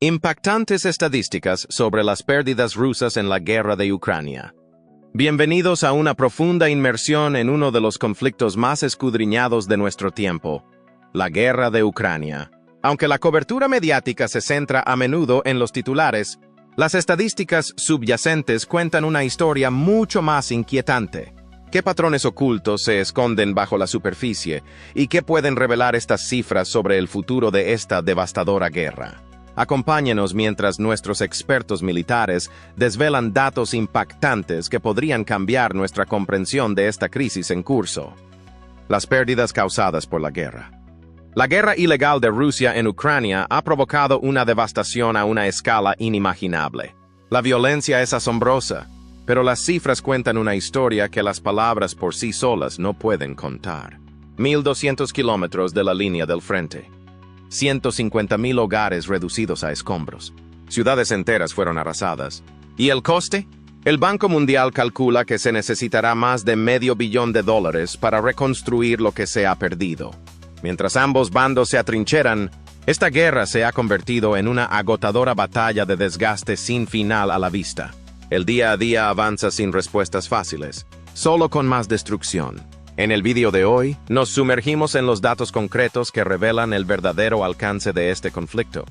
Impactantes estadísticas sobre las pérdidas rusas en la guerra de Ucrania. Bienvenidos a una profunda inmersión en uno de los conflictos más escudriñados de nuestro tiempo, la guerra de Ucrania. Aunque la cobertura mediática se centra a menudo en los titulares, las estadísticas subyacentes cuentan una historia mucho más inquietante. ¿Qué patrones ocultos se esconden bajo la superficie y qué pueden revelar estas cifras sobre el futuro de esta devastadora guerra? Acompáñenos mientras nuestros expertos militares desvelan datos impactantes que podrían cambiar nuestra comprensión de esta crisis en curso. Las pérdidas causadas por la guerra. La guerra ilegal de Rusia en Ucrania ha provocado una devastación a una escala inimaginable. La violencia es asombrosa, pero las cifras cuentan una historia que las palabras por sí solas no pueden contar. 1.200 kilómetros de la línea del frente. 150.000 hogares reducidos a escombros. Ciudades enteras fueron arrasadas. ¿Y el coste? El Banco Mundial calcula que se necesitará más de $500 millones para reconstruir lo que se ha perdido. Mientras ambos bandos se atrincheran, esta guerra se ha convertido en una agotadora batalla de desgaste sin final a la vista. El día a día avanza sin respuestas fáciles, solo con más destrucción. En el vídeo de hoy, nos sumergimos en los datos concretos que revelan el verdadero alcance de este conflicto.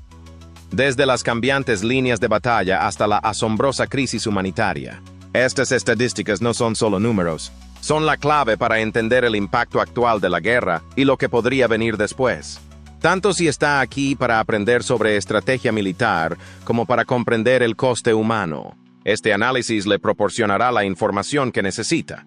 Desde las cambiantes líneas de batalla hasta la asombrosa crisis humanitaria. Estas estadísticas no son solo números, son la clave para entender el impacto actual de la guerra y lo que podría venir después. Tanto si está aquí para aprender sobre estrategia militar como para comprender el coste humano. Este análisis le proporcionará la información que necesita.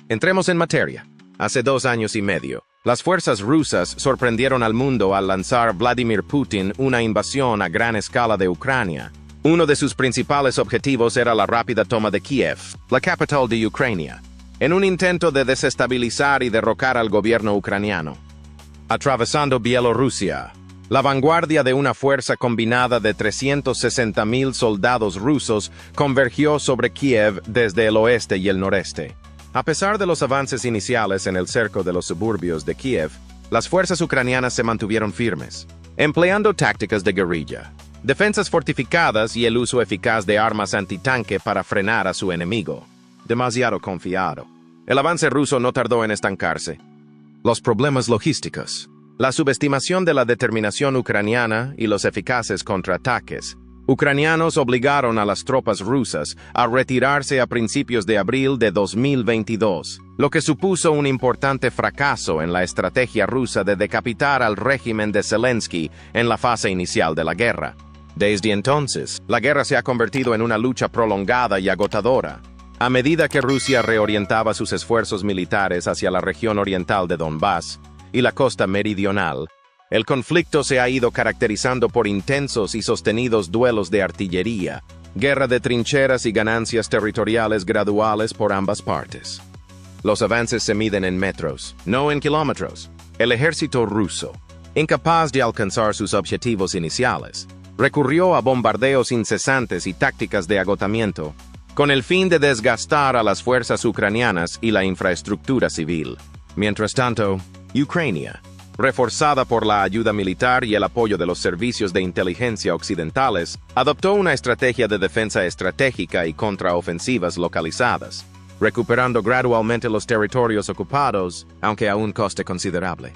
Entremos en materia. Hace 2 años y medio, las fuerzas rusas sorprendieron al mundo al lanzar Vladimir Putin una invasión a gran escala de Ucrania. Uno de sus principales objetivos era la rápida toma de Kiev, la capital de Ucrania, en un intento de desestabilizar y derrocar al gobierno ucraniano. Atravesando Bielorrusia, la vanguardia de una fuerza combinada de 360.000 soldados rusos convergió sobre Kiev desde el oeste y el noreste. A pesar de los avances iniciales en el cerco de los suburbios de Kiev, las fuerzas ucranianas se mantuvieron firmes, empleando tácticas de guerrilla, defensas fortificadas y el uso eficaz de armas antitanque para frenar a su enemigo. Demasiado confiado. El avance ruso no tardó en estancarse. Los problemas logísticos. La subestimación de la determinación ucraniana y los eficaces contraataques ucranianos obligaron a las tropas rusas a retirarse a principios de abril de 2022, lo que supuso un importante fracaso en la estrategia rusa de decapitar al régimen de Zelensky en la fase inicial de la guerra. Desde entonces, la guerra se ha convertido en una lucha prolongada y agotadora. A medida que Rusia reorientaba sus esfuerzos militares hacia la región oriental de Donbass y la costa meridional, el conflicto se ha ido caracterizando por intensos y sostenidos duelos de artillería, guerra de trincheras y ganancias territoriales graduales por ambas partes. Los avances se miden en metros, no en kilómetros. El ejército ruso, incapaz de alcanzar sus objetivos iniciales, recurrió a bombardeos incesantes y tácticas de agotamiento, con el fin de desgastar a las fuerzas ucranianas y la infraestructura civil. Mientras tanto, Ucrania, reforzada por la ayuda militar y el apoyo de los servicios de inteligencia occidentales, adoptó una estrategia de defensa estratégica y contraofensivas localizadas, recuperando gradualmente los territorios ocupados, aunque a un coste considerable.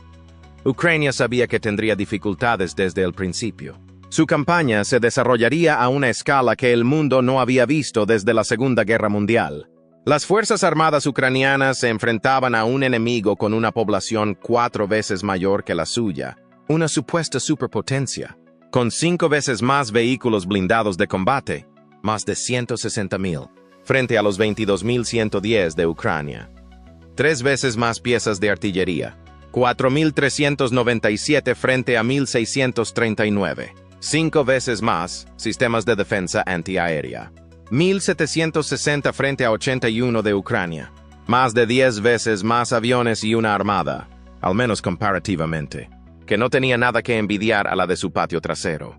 Ucrania sabía que tendría dificultades desde el principio. Su campaña se desarrollaría a una escala que el mundo no había visto desde la Segunda Guerra Mundial. Las Fuerzas Armadas ucranianas se enfrentaban a un enemigo con una población 4 veces mayor que la suya, una supuesta superpotencia, con 5 veces más vehículos blindados de combate, más de 160.000, frente a los 22.110 de Ucrania. 3 veces más piezas de artillería, 4.397 frente a 1.639. 5 veces más sistemas de defensa antiaérea. 1.760 frente a 81 de Ucrania. Más de 10 veces más aviones y una armada, al menos comparativamente, que no tenía nada que envidiar a la de su patio trasero.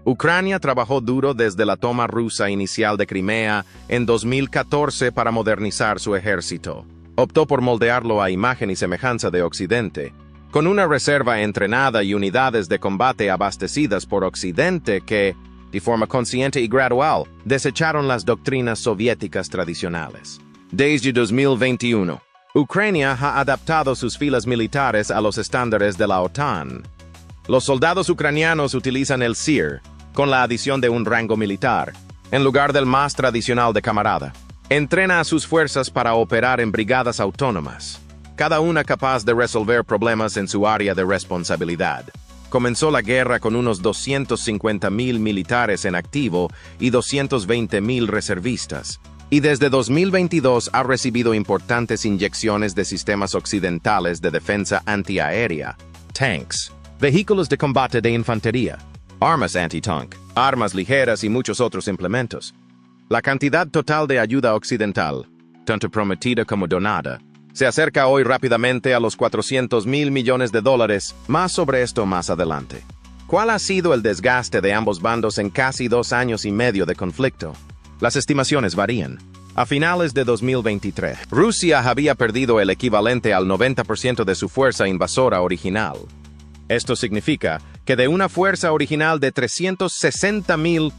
Ucrania trabajó duro desde la toma rusa inicial de Crimea en 2014 para modernizar su ejército. Optó por moldearlo a imagen y semejanza de Occidente, con una reserva entrenada y unidades de combate abastecidas por Occidente que, de forma consciente y gradual, desecharon las doctrinas soviéticas tradicionales. Desde 2021, Ucrania ha adaptado sus filas militares a los estándares de la OTAN. Los soldados ucranianos utilizan el SIR, con la adición de un rango militar, en lugar del más tradicional de camarada. Entrena a sus fuerzas para operar en brigadas autónomas, cada una capaz de resolver problemas en su área de responsabilidad. Comenzó la guerra con unos 250,000 militares en activo y 220,000 reservistas, y desde 2022 ha recibido importantes inyecciones de sistemas occidentales de defensa antiaérea, tanks, vehículos de combate de infantería, armas anti-tank, armas ligeras y muchos otros implementos. La cantidad total de ayuda occidental, tanto prometida como donada, se acerca hoy rápidamente a los 400,000 millones de dólares, más sobre esto más adelante. ¿Cuál ha sido el desgaste de ambos bandos en casi 2 años y medio de conflicto? Las estimaciones varían. A finales de 2023, Rusia había perdido el equivalente al 90% de su fuerza invasora original. Esto significa que de una fuerza original de 360,000,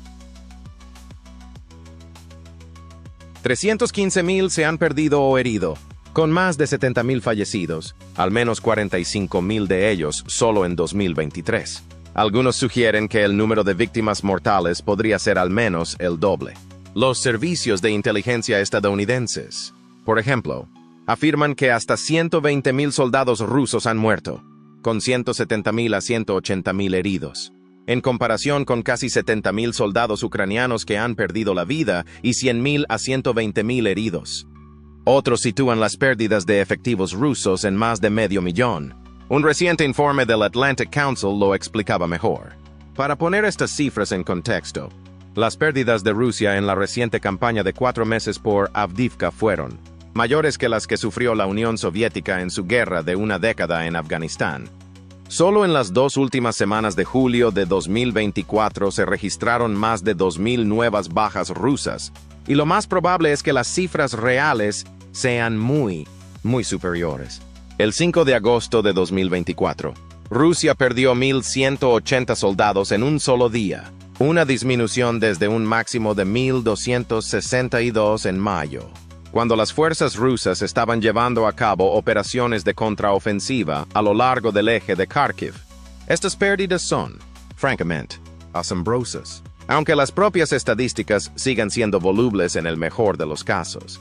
315,000 se han perdido o herido, con más de 70,000 fallecidos, al menos 45,000 de ellos solo en 2023. Algunos sugieren que el número de víctimas mortales podría ser al menos el doble. Los servicios de inteligencia estadounidenses, por ejemplo, afirman que hasta 120,000 soldados rusos han muerto, con 170,000 a 180,000 heridos, en comparación con casi 70,000 soldados ucranianos que han perdido la vida y 100,000 a 120,000 heridos. Otros sitúan las pérdidas de efectivos rusos en más de 500,000. Un reciente informe del Atlantic Council lo explicaba mejor. Para poner estas cifras en contexto, las pérdidas de Rusia en la reciente campaña de 4 meses por Avdiivka fueron mayores que las que sufrió la Unión Soviética en su guerra de una década en Afganistán. Solo en las 2 últimas semanas de julio de 2024 se registraron más de 2,000 nuevas bajas rusas, y lo más probable es que las cifras reales sean muy superiores. El 5 de agosto de 2024, Rusia perdió 1,180 soldados en un solo día, una disminución desde un máximo de 1,262 en mayo, cuando las fuerzas rusas estaban llevando a cabo operaciones de contraofensiva a lo largo del eje de Kharkiv. Estas pérdidas son, francamente, asombrosas, aunque las propias estadísticas sigan siendo volubles en el mejor de los casos.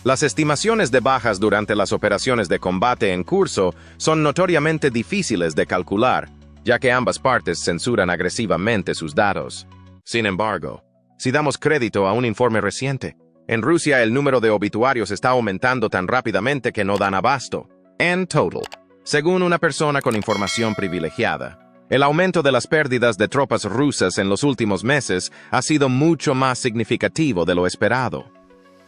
Las estimaciones de bajas durante las operaciones de combate en curso son notoriamente difíciles de calcular, ya que ambas partes censuran agresivamente sus datos. Sin embargo, si damos crédito a un informe reciente, en Rusia el número de obituarios está aumentando tan rápidamente que no dan abasto. En total, según una persona con información privilegiada, el aumento de las pérdidas de tropas rusas en los últimos meses ha sido mucho más significativo de lo esperado.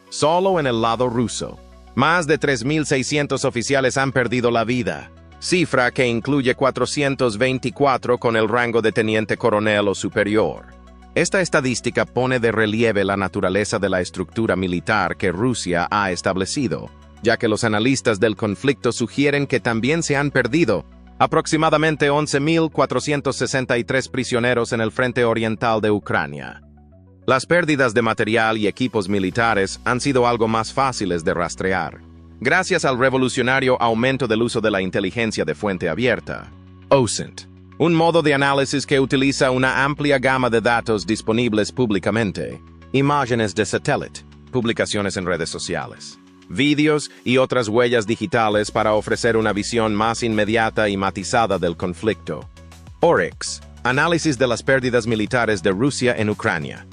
Solo en el lado ruso, más de 3,600 oficiales han perdido la vida, cifra que incluye 424 con el rango de teniente coronel o superior. Esta estadística pone de relieve la naturaleza de la estructura militar que Rusia ha establecido, ya que los analistas del conflicto sugieren que también se han perdido aproximadamente 11,463 prisioneros en el frente oriental de Ucrania. Las pérdidas de material y equipos militares han sido algo más fáciles de rastrear, gracias al revolucionario aumento del uso de la inteligencia de fuente abierta, OSINT, un modo de análisis que utiliza una amplia gama de datos disponibles públicamente, imágenes de satélite, publicaciones en redes sociales, vídeos y otras huellas digitales para ofrecer una visión más inmediata y matizada del conflicto. Oryx, análisis de las pérdidas militares de Rusia en Ucrania.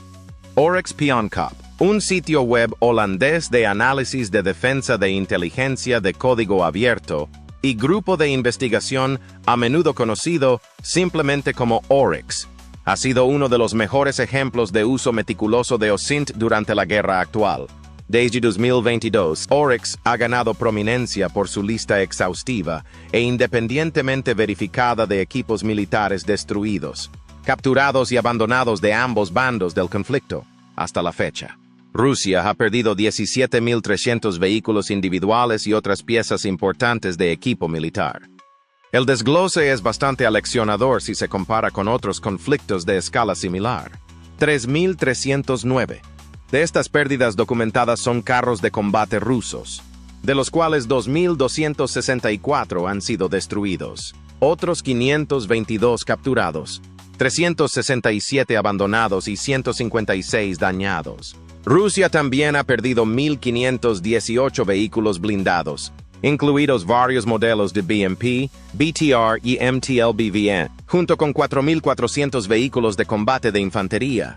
Oryx.com, un sitio web holandés de análisis de defensa de inteligencia de código abierto y grupo de investigación a menudo conocido simplemente como Oryx, ha sido uno de los mejores ejemplos de uso meticuloso de OSINT durante la guerra actual. Desde 2022, Oryx ha ganado prominencia por su lista exhaustiva e independientemente verificada de equipos militares destruidos, capturados y abandonados de ambos bandos del conflicto, hasta la fecha. Rusia ha perdido 17,300 vehículos individuales y otras piezas importantes de equipo militar. El desglose es bastante aleccionador si se compara con otros conflictos de escala similar. 3.309. De estas pérdidas documentadas son carros de combate rusos, de los cuales 2.264 han sido destruidos, otros 522 capturados, 367 abandonados y 156 dañados. Rusia también ha perdido 1.518 vehículos blindados, incluidos varios modelos de BMP, BTR y MTLB-VN, junto con 4.400 vehículos de combate de infantería.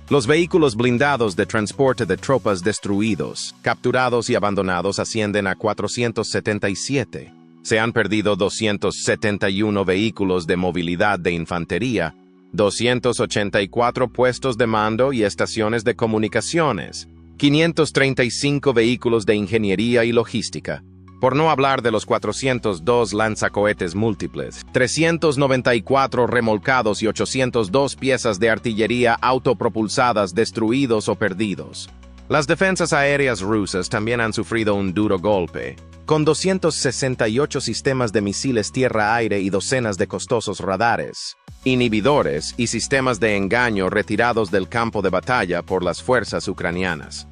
Los vehículos blindados de transporte de tropas destruidos, capturados y abandonados ascienden a 477. Se han perdido 271 vehículos de movilidad de infantería, 284 puestos de mando y estaciones de comunicaciones, 535 vehículos de ingeniería y logística, por no hablar de los 402 lanzacohetes múltiples, 394 remolcados y 802 piezas de artillería autopropulsadas destruidos o perdidos. Las defensas aéreas rusas también han sufrido un duro golpe, con 268 sistemas de misiles tierra-aire y docenas de costosos radares, inhibidores y sistemas de engaño retirados del campo de batalla por las fuerzas ucranianas.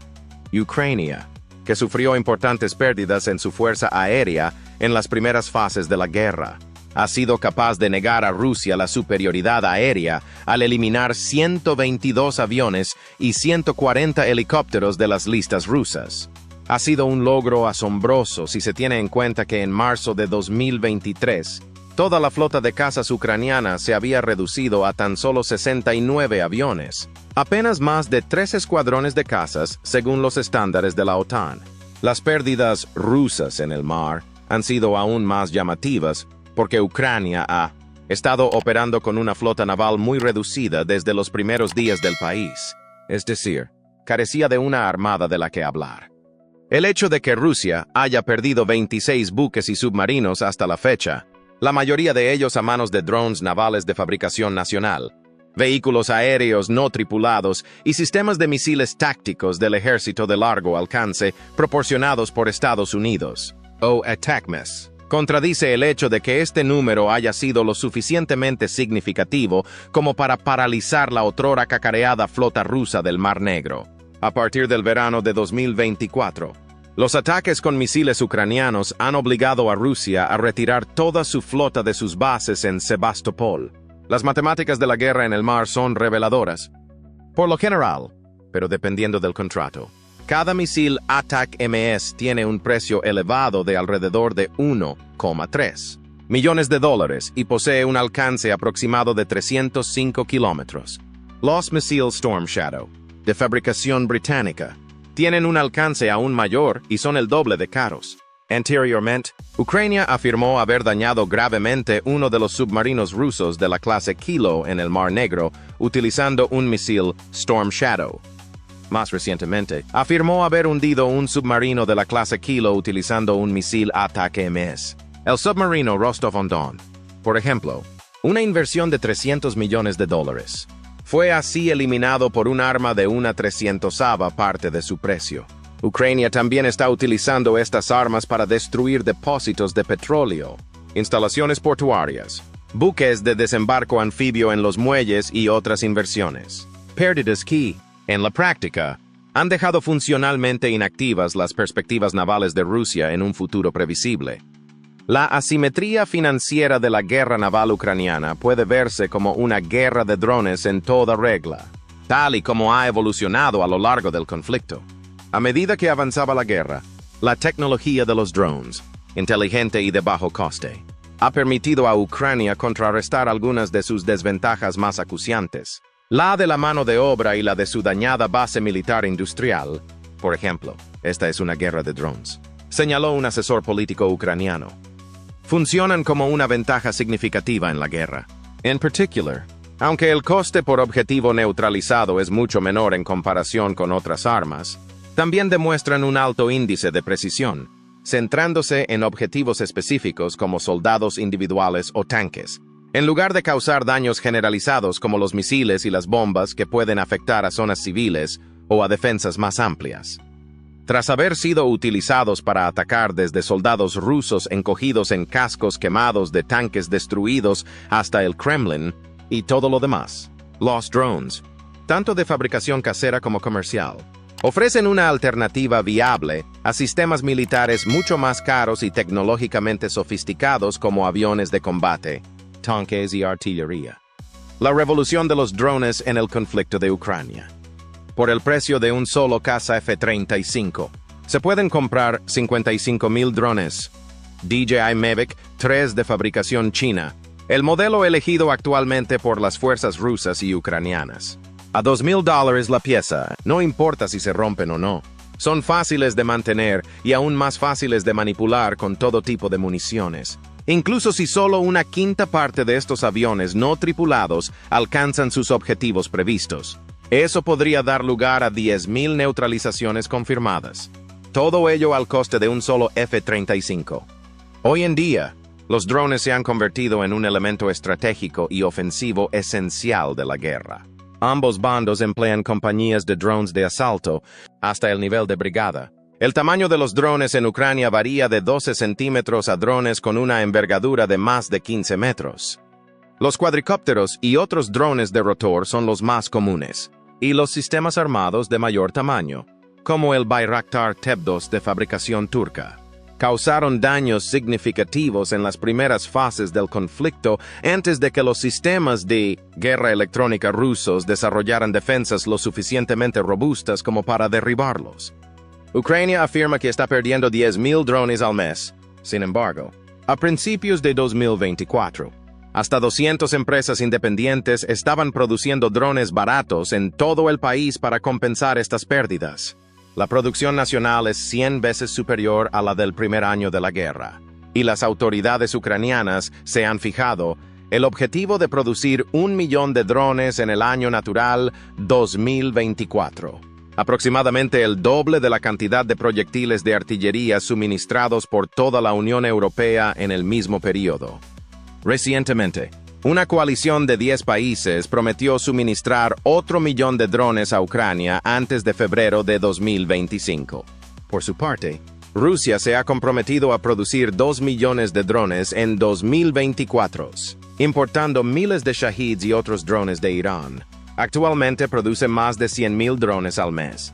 Ucrania, que sufrió importantes pérdidas en su fuerza aérea en las primeras fases de la guerra, ha sido capaz de negar a Rusia la superioridad aérea al eliminar 122 aviones y 140 helicópteros de las listas rusas. Ha sido un logro asombroso si se tiene en cuenta que en marzo de 2023, toda la flota de cazas ucraniana se había reducido a tan solo 69 aviones, apenas más de 3 escuadrones de cazas según los estándares de la OTAN. Las pérdidas rusas en el mar han sido aún más llamativas porque Ucrania ha estado operando con una flota naval muy reducida desde los primeros días del país, es decir, carecía de una armada de la que hablar. El hecho de que Rusia haya perdido 26 buques y submarinos hasta la fecha, la mayoría de ellos a manos de drones navales de fabricación nacional, vehículos aéreos no tripulados y sistemas de misiles tácticos del ejército de largo alcance proporcionados por Estados Unidos, o ATACMS, contradice el hecho de que este número haya sido lo suficientemente significativo como para paralizar la otrora cacareada flota rusa del Mar Negro. A partir del verano de 2024, los ataques con misiles ucranianos han obligado a Rusia a retirar toda su flota de sus bases en Sebastopol. Las matemáticas de la guerra en el mar son reveladoras. Por lo general, pero dependiendo del contrato, cada misil ATACMS tiene un precio elevado de alrededor de $1,3 millones y posee un alcance aproximado de 305 kilómetros. Los misiles Storm Shadow, de fabricación británica, tienen un alcance aún mayor y son el doble de caros. Anteriormente, Ucrania afirmó haber dañado gravemente uno de los submarinos rusos de la clase Kilo en el Mar Negro utilizando un misil Storm Shadow. Más recientemente, afirmó haber hundido un submarino de la clase Kilo utilizando un misil ATACMS, el submarino Rostov-on-Don. Por ejemplo, una inversión de $300 millones fue así eliminado por un arma de una 300ava parte de su precio. Ucrania también está utilizando estas armas para destruir depósitos de petróleo, instalaciones portuarias, buques de desembarco anfibio en los muelles y otras inversiones. Pérdidas que, en la práctica, han dejado funcionalmente inactivas las perspectivas navales de Rusia en un futuro previsible. La asimetría financiera de la guerra naval ucraniana puede verse como una guerra de drones en toda regla, tal y como ha evolucionado a lo largo del conflicto. A medida que avanzaba la guerra, la tecnología de los drones, inteligente y de bajo coste, ha permitido a Ucrania contrarrestar algunas de sus desventajas más acuciantes. La de la mano de obra y la de su dañada base militar industrial. Por ejemplo, esta es una guerra de drones, señaló un asesor político ucraniano. Funcionan como una ventaja significativa en la guerra. En particular, aunque el coste por objetivo neutralizado es mucho menor en comparación con otras armas, también demuestran un alto índice de precisión, centrándose en objetivos específicos como soldados individuales o tanques, en lugar de causar daños generalizados como los misiles y las bombas que pueden afectar a zonas civiles o a defensas más amplias. Tras haber sido utilizados para atacar desde soldados rusos encogidos en cascos quemados de tanques destruidos hasta el Kremlin y todo lo demás, los drones tanto de fabricación casera como comercial. Ofrecen una alternativa viable a sistemas militares mucho más caros y tecnológicamente sofisticados como aviones de combate, tanques y artillería. La revolución de los drones en el conflicto de Ucrania. Por el precio de un solo caza F-35, se pueden comprar 55,000 drones. DJI Mavic 3 de fabricación china, el modelo elegido actualmente por las fuerzas rusas y ucranianas. A $2,000 la pieza, no importa si se rompen o no. Son fáciles de mantener y aún más fáciles de manipular con todo tipo de municiones. Incluso si solo una quinta parte de estos aviones no tripulados alcanzan sus objetivos previstos. Eso podría dar lugar a 10,000 neutralizaciones confirmadas. Todo ello al coste de un solo F-35. Hoy en día, los drones se han convertido en un elemento estratégico y ofensivo esencial de la guerra. Ambos bandos emplean compañías de drones de asalto hasta el nivel de brigada. El tamaño de los drones en Ucrania varía de 12 centímetros a drones con una envergadura de más de 15 metros. Los cuadricópteros y otros drones de rotor son los más comunes, y los sistemas armados de mayor tamaño, como el Bayraktar TB2 de fabricación turca, causaron daños significativos en las primeras fases del conflicto antes de que los sistemas de guerra electrónica rusos desarrollaran defensas lo suficientemente robustas como para derribarlos. Ucrania afirma que está perdiendo 10,000 drones al mes. Sin embargo, a principios de 2024, hasta 200 empresas independientes estaban produciendo drones baratos en todo el país para compensar estas pérdidas. La producción nacional es 100 veces superior a la del primer año de la guerra, y las autoridades ucranianas se han fijado el objetivo de producir 1 millón de drones en el año natural 2024, aproximadamente el doble de la cantidad de proyectiles de artillería suministrados por toda la Unión Europea en el mismo periodo. Recientemente, una coalición de 10 países prometió suministrar otro millón de drones a Ucrania antes de febrero de 2025. Por su parte, Rusia se ha comprometido a producir 2 millones de drones en 2024, importando miles de Shaheeds y otros drones de Irán. Actualmente produce más de 100,000 drones al mes.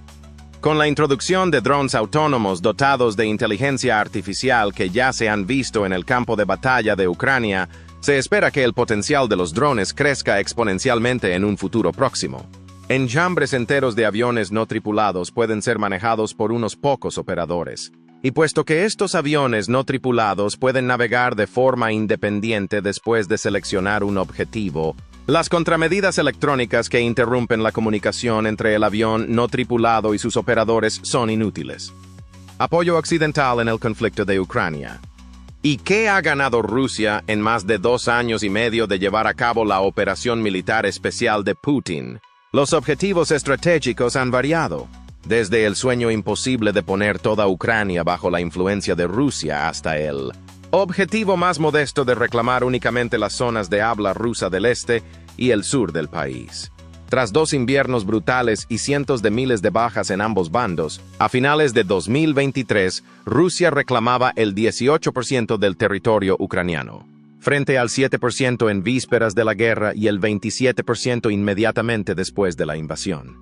Con la introducción de drones autónomos dotados de inteligencia artificial que ya se han visto en el campo de batalla de Ucrania, se espera que el potencial de los drones crezca exponencialmente en un futuro próximo. Enjambres enteros de aviones no tripulados pueden ser manejados por unos pocos operadores. Y puesto que estos aviones no tripulados pueden navegar de forma independiente después de seleccionar un objetivo, las contramedidas electrónicas que interrumpen la comunicación entre el avión no tripulado y sus operadores son inútiles. Apoyo occidental en el conflicto de Ucrania. ¿Y qué ha ganado Rusia en más de 2 años y medio de llevar a cabo la operación militar especial de Putin? Los objetivos estratégicos han variado, desde el sueño imposible de poner toda Ucrania bajo la influencia de Rusia hasta el objetivo más modesto de reclamar únicamente las zonas de habla rusa del este y el sur del país. Tras 2 inviernos brutales y cientos de miles de bajas en ambos bandos, a finales de 2023, Rusia reclamaba el 18% del territorio ucraniano, frente al 7% en vísperas de la guerra y el 27% inmediatamente después de la invasión.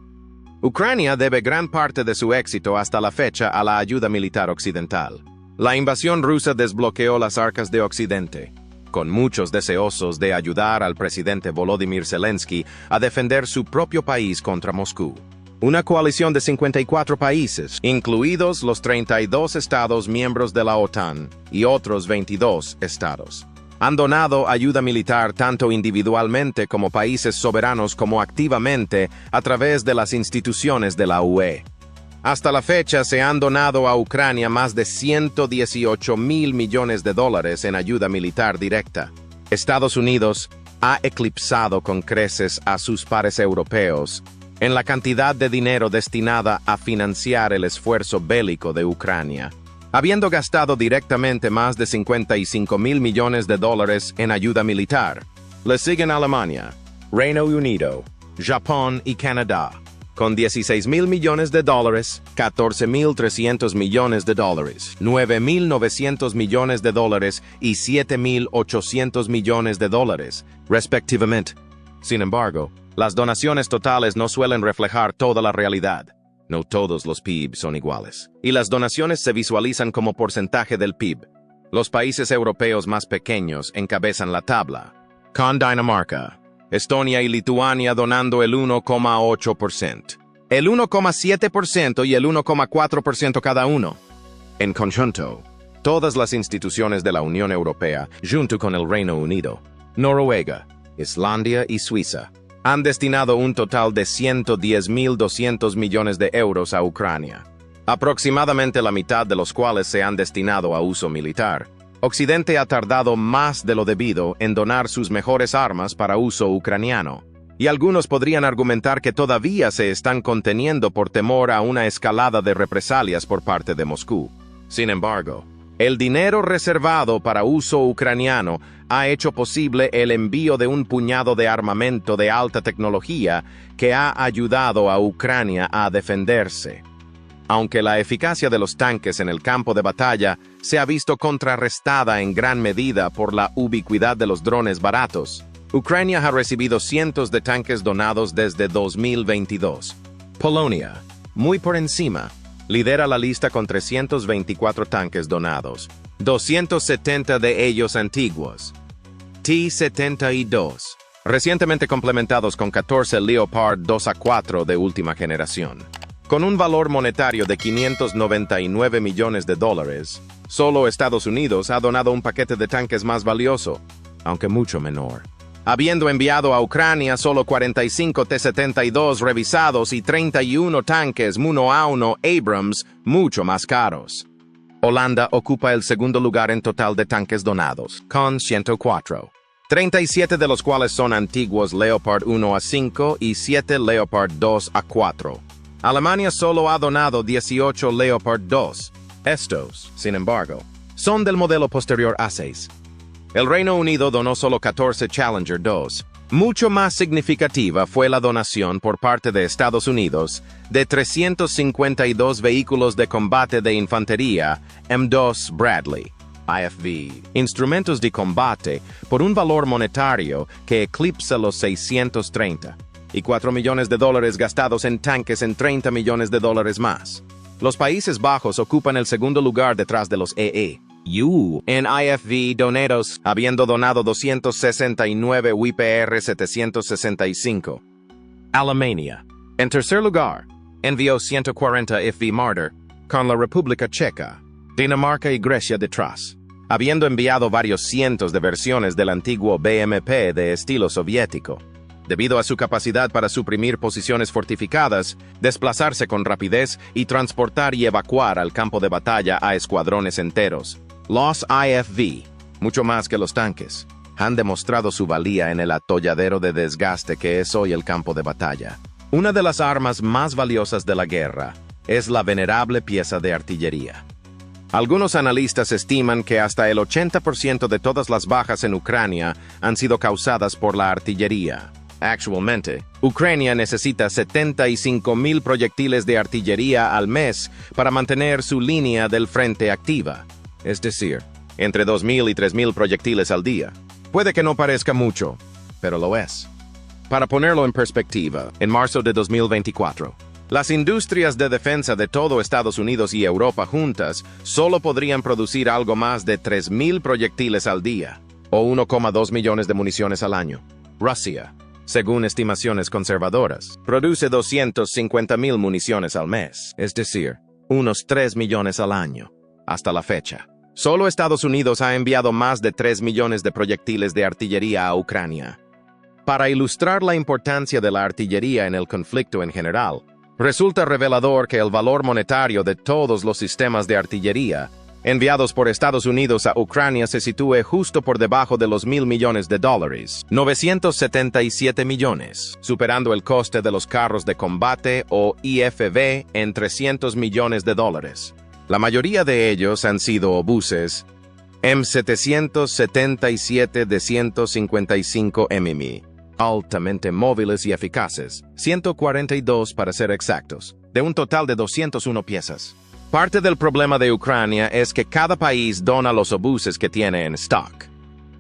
Ucrania debe gran parte de su éxito hasta la fecha a la ayuda militar occidental. La invasión rusa desbloqueó las arcas de Occidente, con muchos deseosos de ayudar al presidente Volodymyr Zelensky a defender su propio país contra Moscú. Una coalición de 54 países, incluidos los 32 estados miembros de la OTAN y otros 22 estados, han donado ayuda militar tanto individualmente como países soberanos como activamente a través de las instituciones de la UE. Hasta la fecha se han donado a Ucrania más de 118,000 millones de dólares en ayuda militar directa. Estados Unidos ha eclipsado con creces a sus pares europeos en la cantidad de dinero destinada a financiar el esfuerzo bélico de Ucrania, habiendo gastado directamente más de 55,000 millones de dólares en ayuda militar. Le siguen Alemania, Reino Unido, Japón y Canadá, con 16,000 millones de dólares, 14,300 millones de dólares, 9,900 millones de dólares y 7,800 millones de dólares, respectivamente. Sin embargo, Las donaciones totales no suelen reflejar toda la realidad. No todos los PIB son iguales. Y las donaciones se visualizan como porcentaje del PIB. Los países europeos más pequeños encabezan la tabla, con Dinamarca, Estonia y Lituania donando el 1,8%, el 1,7% y el 1,4% cada uno. En conjunto, todas las instituciones de la Unión Europea, junto con el Reino Unido, Noruega, Islandia y Suiza, han destinado un total de 110.200 millones de euros a Ucrania, aproximadamente la mitad de los cuales se han destinado a uso militar. Occidente ha tardado más de lo debido en donar sus mejores armas para uso ucraniano, y algunos podrían argumentar que todavía se están conteniendo por temor a una escalada de represalias por parte de Moscú. Sin embargo, el dinero reservado para uso ucraniano ha hecho posible el envío de un puñado de armamento de alta tecnología que ha ayudado a Ucrania a defenderse. Aunque la eficacia de los tanques en el campo de batalla se ha visto contrarrestada en gran medida por la ubicuidad de los drones baratos, Ucrania ha recibido cientos de tanques donados desde 2022. Polonia, muy por encima, lidera la lista con 324 tanques donados, 270 de ellos antiguos, T-72, recientemente complementados con 14 Leopard 2A4 de última generación. Con un valor monetario de $599 millones, solo Estados Unidos ha donado un paquete de tanques más valioso, aunque mucho menor, habiendo enviado a Ucrania solo 45 T-72 revisados y 31 tanques Mu-1 Abrams mucho más caros. Holanda ocupa el segundo lugar en total de tanques donados, con 104, 37 de los cuales son antiguos Leopard 1A5 y 7 Leopard 2A4. Alemania solo ha donado 18 Leopard 2. Estos, sin embargo, son del modelo posterior A6. El Reino Unido donó solo 14 Challenger 2. Mucho más significativa fue la donación por parte de Estados Unidos de 352 vehículos de combate de infantería M2 Bradley, IFV, instrumentos de combate por un valor monetario que eclipsa los 630. Y $4 millones gastados en tanques en $30 millones más. Los Países Bajos ocupan el segundo lugar detrás de los EU en IFV donados, habiendo donado 269 WIPR 765. Alemania, en tercer lugar, envió 140 IFV Marder, con la República Checa, Dinamarca y Grecia detrás, habiendo enviado varios cientos de versiones del antiguo BMP de estilo soviético. Debido a su capacidad para suprimir posiciones fortificadas, desplazarse con rapidez y transportar y evacuar al campo de batalla a escuadrones enteros. Los IFV, mucho más que los tanques, han demostrado su valía en el atolladero de desgaste que es hoy el campo de batalla. Una de las armas más valiosas de la guerra es la venerable pieza de artillería. Algunos analistas estiman que hasta el 80% de todas las bajas en Ucrania han sido causadas por la artillería. Actualmente, Ucrania necesita 75,000 proyectiles de artillería al mes para mantener su línea del frente activa, es decir, entre 2,000 y 3,000 proyectiles al día. Puede que no parezca mucho, pero lo es. Para ponerlo en perspectiva, en marzo de 2024, las industrias de defensa de todo Estados Unidos y Europa juntas solo podrían producir algo más de 3,000 proyectiles al día, o 1,2 millones de municiones al año. Rusia, según estimaciones conservadoras, produce 250,000 municiones al mes, es decir, unos 3 millones al año. Hasta la fecha, solo Estados Unidos ha enviado más de 3 millones de proyectiles de artillería a Ucrania. Para ilustrar la importancia de la artillería en el conflicto en general, resulta revelador que el valor monetario de todos los sistemas de artillería enviados por Estados Unidos a Ucrania se sitúe justo por debajo de los $1,000 millones, 977 millones, superando el coste de los carros de combate o IFV en $300 millones. La mayoría de ellos han sido obuses M777 de 155 mm, altamente móviles y eficaces, 142 para ser exactos, de un total de 201 piezas. Parte del problema de Ucrania es que cada país dona los obuses que tiene en stock.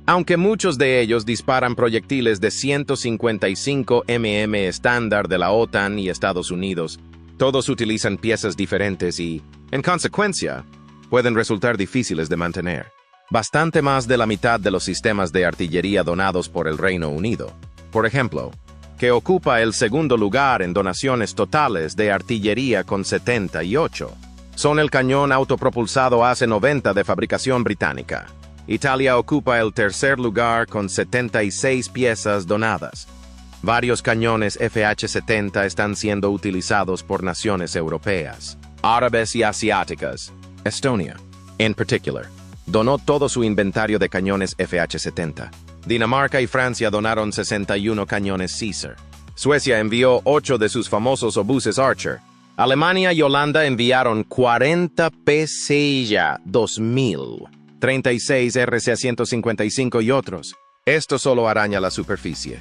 Aunque muchos de ellos disparan proyectiles de 155 mm estándar de la OTAN y Estados Unidos, todos utilizan piezas diferentes y, en consecuencia, pueden resultar difíciles de mantener. Bastante más de la mitad de los sistemas de artillería donados por el Reino Unido, por ejemplo, que ocupa el segundo lugar en donaciones totales de artillería con 78, son el cañón autopropulsado AC-90 de fabricación británica. Italia ocupa el tercer lugar con 76 piezas donadas. Varios cañones FH-70 están siendo utilizados por naciones europeas, árabes y asiáticas. Estonia, en particular, donó todo su inventario de cañones FH-70. Dinamarca y Francia donaron 61 cañones Caesar. Suecia envió 8 de sus famosos obuses Archer. Alemania y Holanda enviaron 40 PCIA 2000. 36 RCA-155 y otros. Esto solo araña la superficie.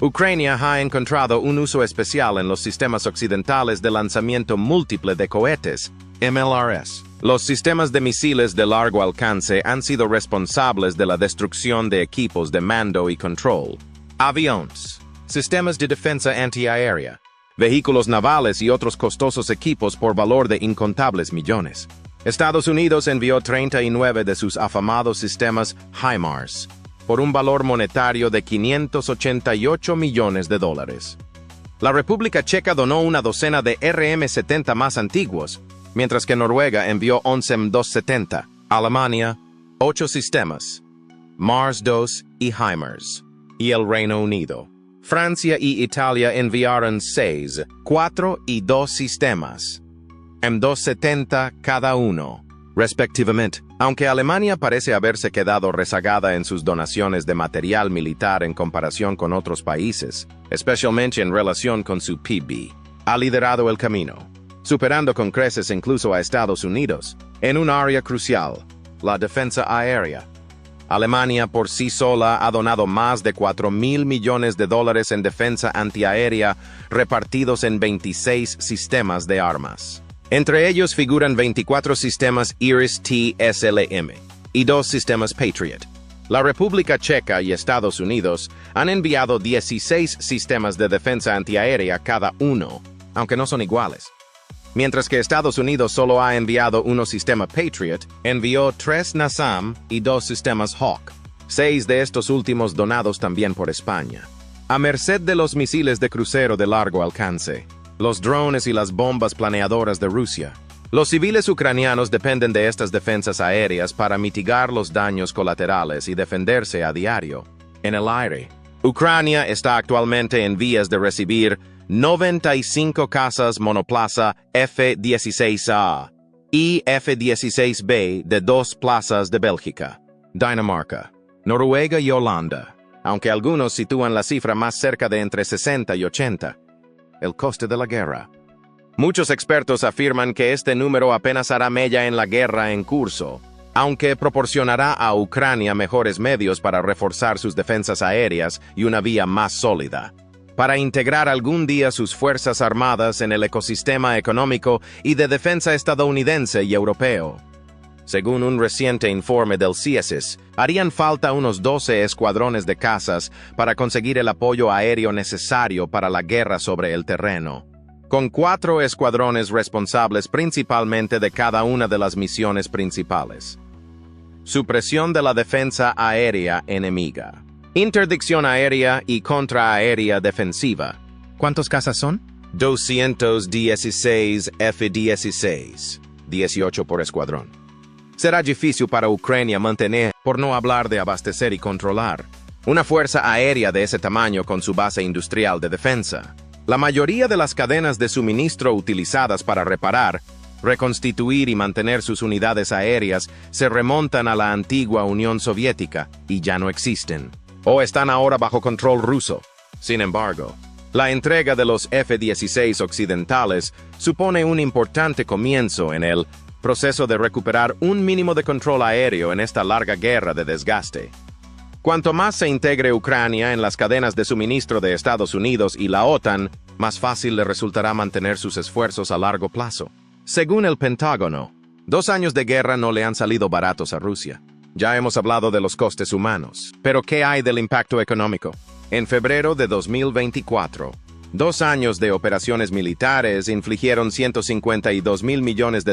Ucrania ha encontrado un uso especial en los sistemas occidentales de lanzamiento múltiple de cohetes, MLRS. Los sistemas de misiles de largo alcance han sido responsables de la destrucción de equipos de mando y control, aviones, sistemas de defensa antiaérea, vehículos navales y otros costosos equipos por valor de incontables millones. Estados Unidos envió 39 de sus afamados sistemas HIMARS por un valor monetario de $588 millones. La República Checa donó una docena de RM-70 más antiguos, mientras que Noruega envió 11 M270, Alemania, 8 sistemas, Mars 2 y HIMARS, y el Reino Unido. Francia y Italia enviaron 6, 4 y 2 sistemas, M270 cada uno, respectivamente. Aunque Alemania parece haberse quedado rezagada en sus donaciones de material militar en comparación con otros países, especialmente en relación con su PIB, ha liderado el camino, superando con creces incluso a Estados Unidos, en un área crucial, la defensa aérea. Alemania por sí sola ha donado más de $4,000 millones en defensa antiaérea repartidos en 26 sistemas de armas. Entre ellos figuran 24 sistemas Iris-T SLM y 2 sistemas Patriot. La República Checa y Estados Unidos han enviado 16 sistemas de defensa antiaérea cada uno, aunque no son iguales. Mientras que Estados Unidos solo ha enviado un sistema Patriot, envió 3 NASAM y 2 sistemas Hawk, 6 de estos últimos donados también por España. A merced de los misiles de crucero de largo alcance, los drones y las bombas planeadoras de Rusia, los civiles ucranianos dependen de estas defensas aéreas para mitigar los daños colaterales y defenderse a diario. En el aire, Ucrania está actualmente en vías de recibir 95 cazas monoplaza F-16A y F-16B de 2 plazas de Bélgica, Dinamarca, Noruega y Holanda, aunque algunos sitúan la cifra más cerca de entre 60 y 80. El coste de la guerra. Muchos expertos afirman que este número apenas hará mella en la guerra en curso, aunque proporcionará a Ucrania mejores medios para reforzar sus defensas aéreas y una vía más sólida, para integrar algún día sus fuerzas armadas en el ecosistema económico y de defensa estadounidense y europeo. Según un reciente informe del CIESIS, harían falta unos 12 escuadrones de cazas para conseguir el apoyo aéreo necesario para la guerra sobre el terreno, con 4 escuadrones responsables principalmente de cada una de las misiones principales. Supresión de la defensa aérea enemiga. Interdicción aérea y contraaérea defensiva. ¿Cuántos cazas son? 216 F-16, 18 por escuadrón. Será difícil para Ucrania mantener, por no hablar de abastecer y controlar, una fuerza aérea de ese tamaño con su base industrial de defensa. La mayoría de las cadenas de suministro utilizadas para reparar, reconstituir y mantener sus unidades aéreas se remontan a la antigua Unión Soviética y ya no existen, o están ahora bajo control ruso. Sin embargo, la entrega de los F-16 occidentales supone un importante comienzo en el proceso de recuperar un mínimo de control aéreo en esta larga guerra de desgaste. Cuanto más se integre Ucrania en las cadenas de suministro de Estados Unidos y la OTAN, más fácil le resultará mantener sus esfuerzos a largo plazo. Según el Pentágono, 2 años de guerra no le han salido baratos a Rusia. Ya hemos hablado de los costes humanos, pero ¿qué hay del impacto económico? En febrero de 2024, 2 años de operaciones militares infligieron $152.000 millones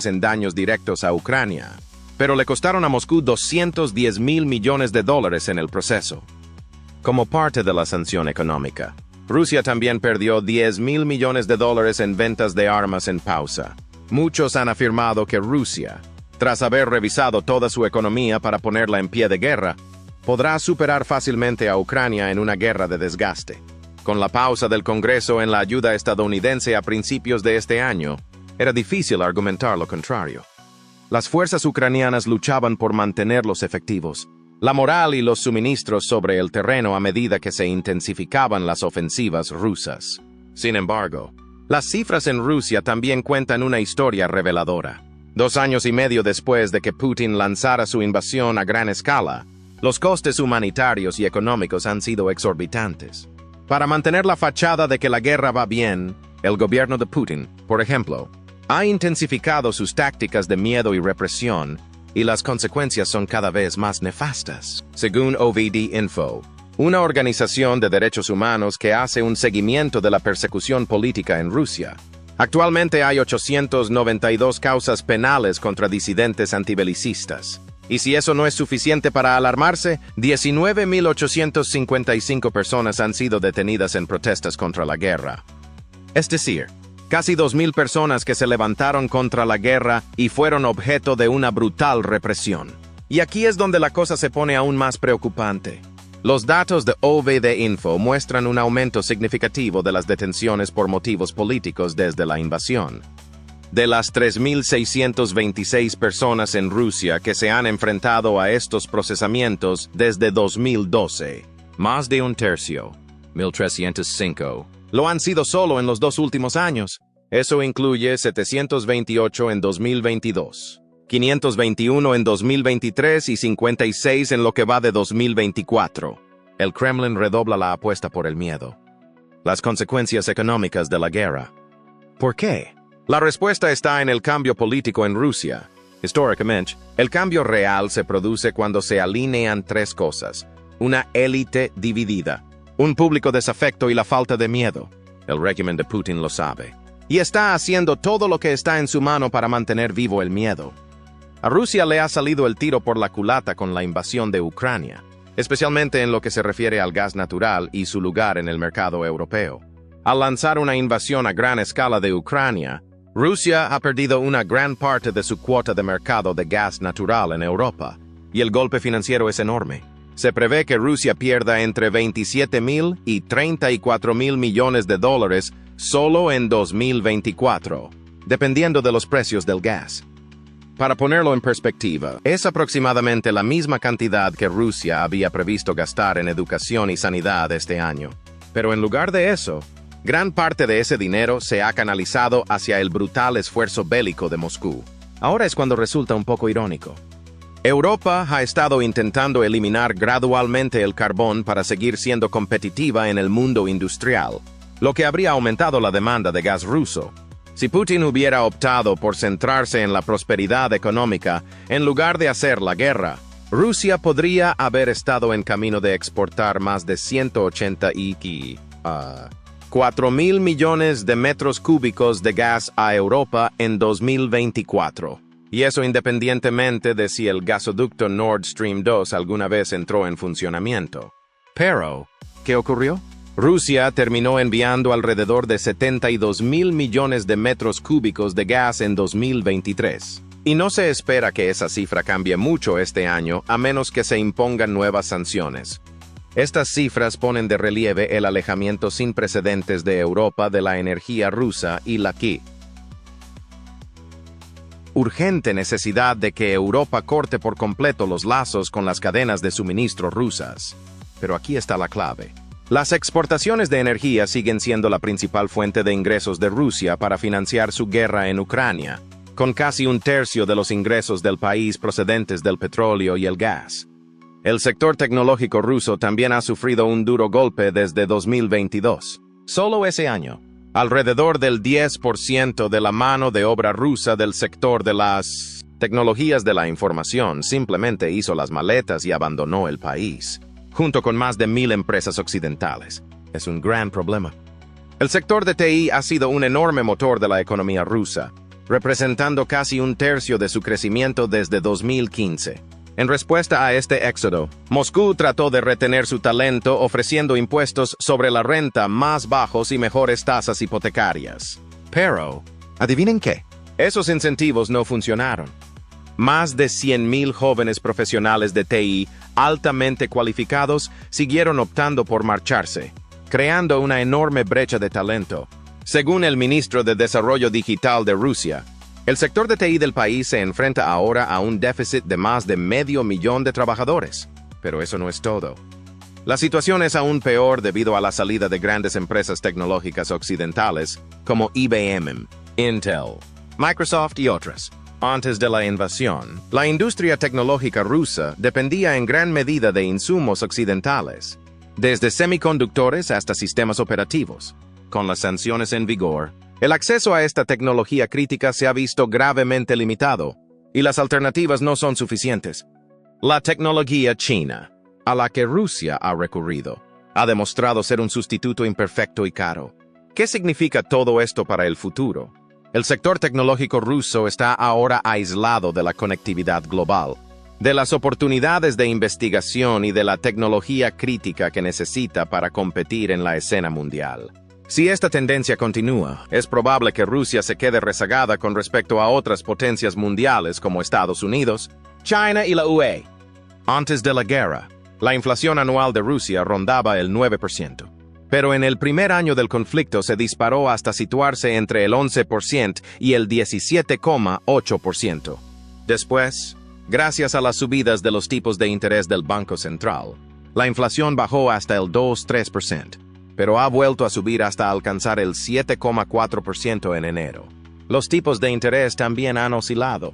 en daños directos a Ucrania, pero le costaron a Moscú $210.000 millones en el proceso. Como parte de la sanción económica, Rusia también perdió $10.000 millones en ventas de armas en pausa. Muchos han afirmado que Rusia, tras haber revisado toda su economía para ponerla en pie de guerra, podrá superar fácilmente a Ucrania en una guerra de desgaste. Con la pausa del Congreso en la ayuda estadounidense a principios de este año, era difícil argumentar lo contrario. Las fuerzas ucranianas luchaban por mantenerlos efectivos, la moral y los suministros sobre el terreno a medida que se intensificaban las ofensivas rusas. Sin embargo, las cifras en Rusia también cuentan una historia reveladora. 2 años y medio después de que Putin lanzara su invasión a gran escala, los costes humanitarios y económicos han sido exorbitantes. Para mantener la fachada de que la guerra va bien, el gobierno de Putin, por ejemplo, ha intensificado sus tácticas de miedo y represión, y las consecuencias son cada vez más nefastas. Según OVD Info, una organización de derechos humanos que hace un seguimiento de la persecución política en Rusia, actualmente hay 892 causas penales contra disidentes antibelicistas. Y si eso no es suficiente para alarmarse, 19.855 personas han sido detenidas en protestas contra la guerra. Es decir, casi 2.000 personas que se levantaron contra la guerra y fueron objeto de una brutal represión. Y aquí es donde la cosa se pone aún más preocupante. Los datos de OVD Info muestran un aumento significativo de las detenciones por motivos políticos desde la invasión. De las 3.626 personas en Rusia que se han enfrentado a estos procesamientos desde 2012, más de un tercio, 1.305, lo han sido solo en los 2 últimos años. Eso incluye 728 en 2022, 521 en 2023 y 56 en lo que va de 2024. El Kremlin redobla la apuesta por el miedo. Las consecuencias económicas de la guerra. ¿Por qué? La respuesta está en el cambio político en Rusia. Históricamente, el cambio real se produce cuando se alinean 3 cosas. Una élite dividida, un público desafecto y la falta de miedo. El régimen de Putin lo sabe. Y está haciendo todo lo que está en su mano para mantener vivo el miedo. A Rusia le ha salido el tiro por la culata con la invasión de Ucrania, especialmente en lo que se refiere al gas natural y su lugar en el mercado europeo. Al lanzar una invasión a gran escala de Ucrania, Rusia ha perdido una gran parte de su cuota de mercado de gas natural en Europa, y el golpe financiero es enorme. Se prevé que Rusia pierda entre $27.000 y $34.000 millones solo en 2024, dependiendo de los precios del gas. Para ponerlo en perspectiva, es aproximadamente la misma cantidad que Rusia había previsto gastar en educación y sanidad este año. Pero en lugar de eso, gran parte de ese dinero se ha canalizado hacia el brutal esfuerzo bélico de Moscú. Ahora es cuando resulta un poco irónico. Europa ha estado intentando eliminar gradualmente el carbón para seguir siendo competitiva en el mundo industrial, lo que habría aumentado la demanda de gas ruso. Si Putin hubiera optado por centrarse en la prosperidad económica en lugar de hacer la guerra, Rusia podría haber estado en camino de exportar más de 4.000 millones de metros cúbicos de gas a Europa en 2024. Y eso independientemente de si el gasoducto Nord Stream 2 alguna vez entró en funcionamiento. Pero, ¿qué ocurrió? Rusia terminó enviando alrededor de 72.000 millones de metros cúbicos de gas en 2023. Y no se espera que esa cifra cambie mucho este año a menos que se impongan nuevas sanciones. Estas cifras ponen de relieve el alejamiento sin precedentes de Europa de la energía rusa y la urgente necesidad de que Europa corte por completo los lazos con las cadenas de suministro rusas. Pero aquí está la clave. Las exportaciones de energía siguen siendo la principal fuente de ingresos de Rusia para financiar su guerra en Ucrania, con casi un tercio de los ingresos del país procedentes del petróleo y el gas. El sector tecnológico ruso también ha sufrido un duro golpe desde 2022. Solo ese año, alrededor del 10% de la mano de obra rusa del sector de las Tecnologías de la información simplemente hizo las maletas y abandonó el país, junto con más de 1,000 empresas occidentales. Es un gran problema. El sector de TI ha sido un enorme motor de la economía rusa, representando casi un tercio de su crecimiento desde 2015. En respuesta a este éxodo, Moscú trató de retener su talento ofreciendo impuestos sobre la renta más bajos y mejores tasas hipotecarias. Pero, ¿adivinen qué? Esos incentivos no funcionaron. Más de 100,000 jóvenes profesionales de TI altamente cualificados siguieron optando por marcharse, creando una enorme brecha de talento. Según el ministro de Desarrollo Digital de Rusia, el sector de TI del país se enfrenta ahora a un déficit de más de 500,000 de trabajadores. Pero eso no es todo. La situación es aún peor debido a la salida de grandes empresas tecnológicas occidentales como IBM, Intel, Microsoft y otras. Antes de la invasión, la industria tecnológica rusa dependía en gran medida de insumos occidentales, desde semiconductores hasta sistemas operativos. Con las sanciones en vigor, el acceso a esta tecnología crítica se ha visto gravemente limitado, y las alternativas no son suficientes. La tecnología china, a la que Rusia ha recurrido, ha demostrado ser un sustituto imperfecto y caro. ¿Qué significa todo esto para el futuro? El sector tecnológico ruso está ahora aislado de la conectividad global, de las oportunidades de investigación y de la tecnología crítica que necesita para competir en la escena mundial. Si esta tendencia continúa, es probable que Rusia se quede rezagada con respecto a otras potencias mundiales como Estados Unidos, China y la UE. Antes de la guerra, la inflación anual de Rusia rondaba el 9%. Pero en el primer año del conflicto se disparó hasta situarse entre el 11% y el 17,8%. Después, gracias a las subidas de los tipos de interés del Banco Central, la inflación bajó hasta el 2,3%, pero ha vuelto a subir hasta alcanzar el 7,4% en enero. Los tipos de interés también han oscilado.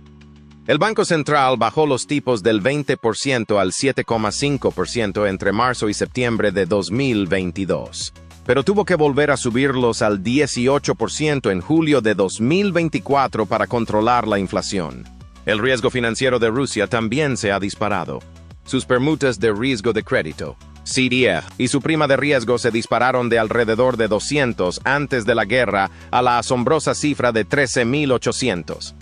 El Banco Central bajó los tipos del 20% al 7,5% entre marzo y septiembre de 2022, pero tuvo que volver a subirlos al 18% en julio de 2024 para controlar la inflación. El riesgo financiero de Rusia también se ha disparado. Sus permutas de riesgo de crédito, CDF, y su prima de riesgo se dispararon de alrededor de 200 antes de la guerra a la asombrosa cifra de 13,800.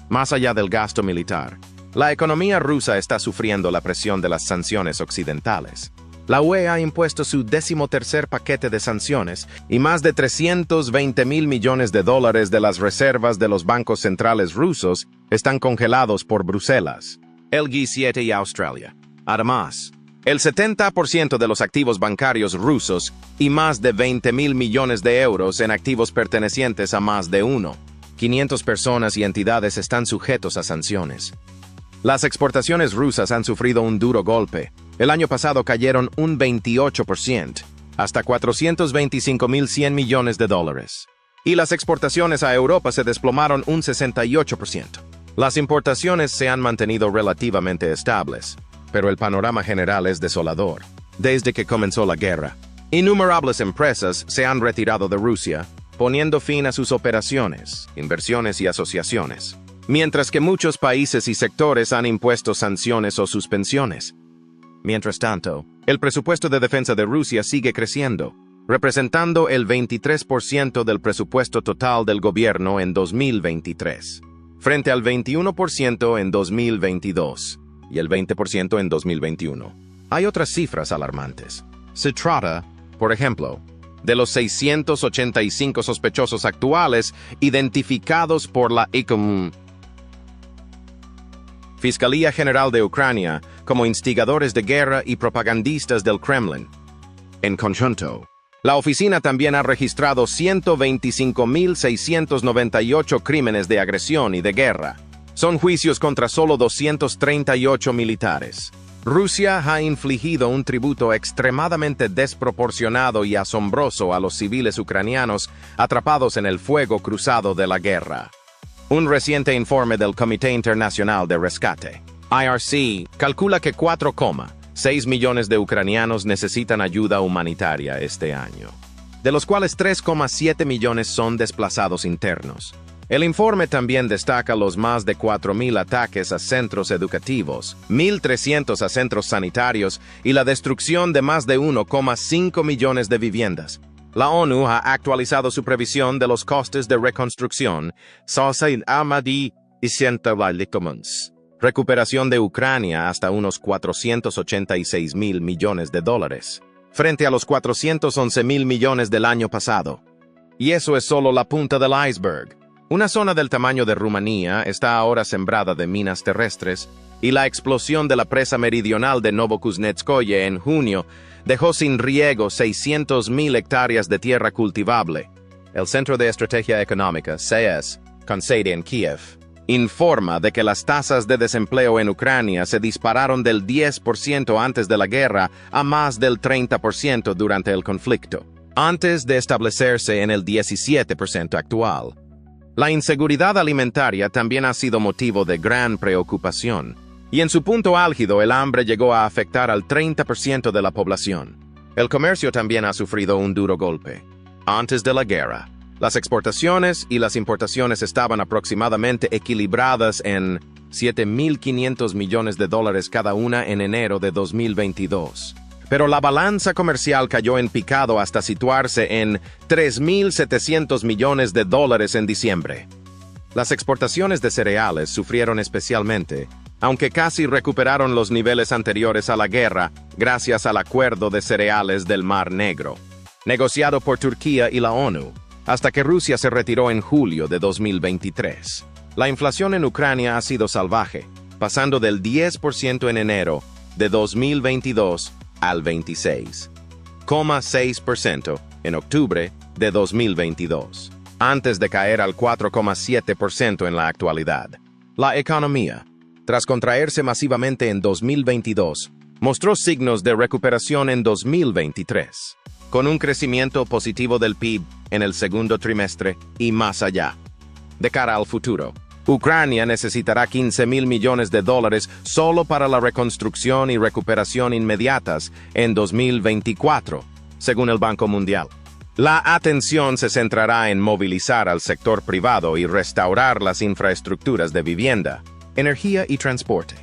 Más allá del gasto militar, la economía rusa está sufriendo la presión de las sanciones occidentales. La UE ha impuesto su 13º paquete de sanciones y más de 320,000 millones de dólares de las reservas de los bancos centrales rusos están congelados por Bruselas, el G7 y Australia. Además, el 70% de los activos bancarios rusos y más de 20,000 millones de euros en activos pertenecientes a más de 500 personas y entidades están sujetos a sanciones. Las exportaciones rusas han sufrido un duro golpe. El año pasado cayeron un 28%, hasta 425,100 millones de dólares. Y las exportaciones a Europa se desplomaron un 68%. Las importaciones se han mantenido relativamente estables, pero el panorama general es desolador. Desde que comenzó la guerra, innumerables empresas se han retirado de Rusia, poniendo fin a sus operaciones, inversiones y asociaciones, mientras que muchos países y sectores han impuesto sanciones o suspensiones. Mientras tanto, el presupuesto de defensa de Rusia sigue creciendo, representando el 23% del presupuesto total del gobierno en 2023, frente al 21% en 2022 y el 20% en 2021. Hay otras cifras alarmantes. Se trata, por ejemplo, de los 685 sospechosos actuales identificados por la Fiscalía General de Ucrania como instigadores de guerra y propagandistas del Kremlin. En conjunto, la oficina también ha registrado 125,698 crímenes de agresión y de guerra. Son juicios contra solo 238 militares. Rusia ha infligido un tributo extremadamente desproporcionado y asombroso a los civiles ucranianos atrapados en el fuego cruzado de la guerra. Un reciente informe del Comité Internacional de Rescate, IRC, calcula que 4,6 millones de ucranianos necesitan ayuda humanitaria este año, de los cuales 3,7 millones son desplazados internos. El informe también destaca los más de 4.000 ataques a centros educativos, 1.300 a centros sanitarios y la destrucción de más de 1,5 millones de viviendas. La ONU ha actualizado su previsión de los costes de reconstrucción, recuperación de Ucrania hasta unos 486.000 millones de dólares, frente a los 411.000 millones del año pasado. Y eso es solo la punta del iceberg. Una zona del tamaño de Rumanía está ahora sembrada de minas terrestres, y la explosión de la presa meridional de Novokuznetskoye en junio dejó sin riego 600.000 hectáreas de tierra cultivable. El Centro de Estrategia Económica, CES, con sede en Kiev, informa de que las tasas de desempleo en Ucrania se dispararon del 10% antes de la guerra a más del 30% durante el conflicto, antes de establecerse en el 17% actual. La inseguridad alimentaria también ha sido motivo de gran preocupación, y en su punto álgido el hambre llegó a afectar al 30% de la población. El comercio también ha sufrido un duro golpe. Antes de la guerra, las exportaciones y las importaciones estaban aproximadamente equilibradas en $7.500 millones cada una en enero de 2022. Pero la balanza comercial cayó en picado hasta situarse en $3.700 millones en diciembre. Las exportaciones de cereales sufrieron especialmente, aunque casi recuperaron los niveles anteriores a la guerra gracias al Acuerdo de Cereales del Mar Negro, negociado por Turquía y la ONU, hasta que Rusia se retiró en julio de 2023. La inflación en Ucrania ha sido salvaje, pasando del 10% en enero de 2022 al 26,6% en octubre de 2022, antes de caer al 4,7% en la actualidad. La economía, tras contraerse masivamente en 2022, mostró signos de recuperación en 2023, con un crecimiento positivo del PIB en el segundo trimestre y más allá. De cara al futuro, Ucrania necesitará $15.000 millones solo para la reconstrucción y recuperación inmediatas en 2024, según el Banco Mundial. La atención se centrará en movilizar al sector privado y restaurar las infraestructuras de vivienda, energía y transporte.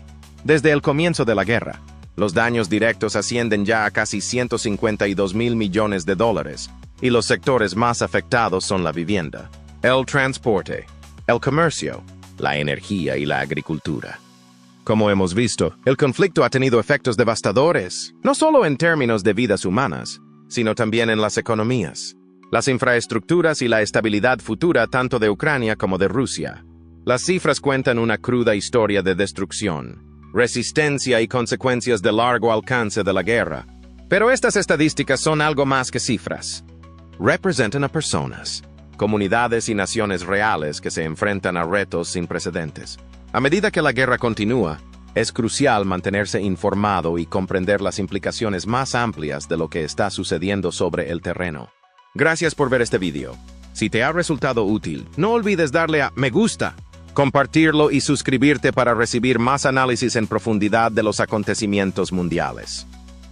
Desde el comienzo de la guerra, los daños directos ascienden ya a casi $152.000 millones, y los sectores más afectados son la vivienda, el transporte, el comercio, la energía y la agricultura. Como hemos visto, el conflicto ha tenido efectos devastadores, no solo en términos de vidas humanas, sino también en las economías, las infraestructuras y la estabilidad futura tanto de Ucrania como de Rusia. Las cifras cuentan una cruda historia de destrucción, resistencia y consecuencias de largo alcance de la guerra. Pero estas estadísticas son algo más que cifras. Representan a personas, comunidades y naciones reales que se enfrentan a retos sin precedentes. A medida que la guerra continúa, es crucial mantenerse informado y comprender las implicaciones más amplias de lo que está sucediendo sobre el terreno. Gracias por ver este video. Si te ha resultado útil, no olvides darle a me gusta, compartirlo y suscribirte para recibir más análisis en profundidad de los acontecimientos mundiales.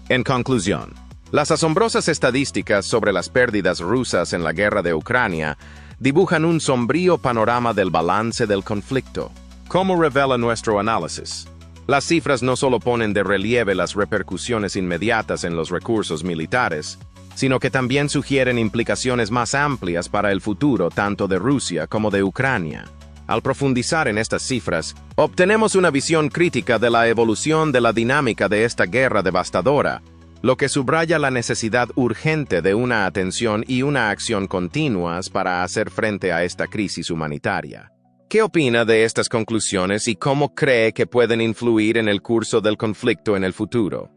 En conclusión, las asombrosas estadísticas sobre las pérdidas rusas en la guerra de Ucrania dibujan un sombrío panorama del balance del conflicto. Como revela nuestro análisis, las cifras no solo ponen de relieve las repercusiones inmediatas en los recursos militares, sino que también sugieren implicaciones más amplias para el futuro tanto de Rusia como de Ucrania. Al profundizar en estas cifras, obtenemos una visión crítica de la evolución de la dinámica de esta guerra devastadora, lo que subraya la necesidad urgente de una atención y una acción continuas para hacer frente a esta crisis humanitaria. ¿Qué opina de estas conclusiones y cómo cree que pueden influir en el curso del conflicto en el futuro?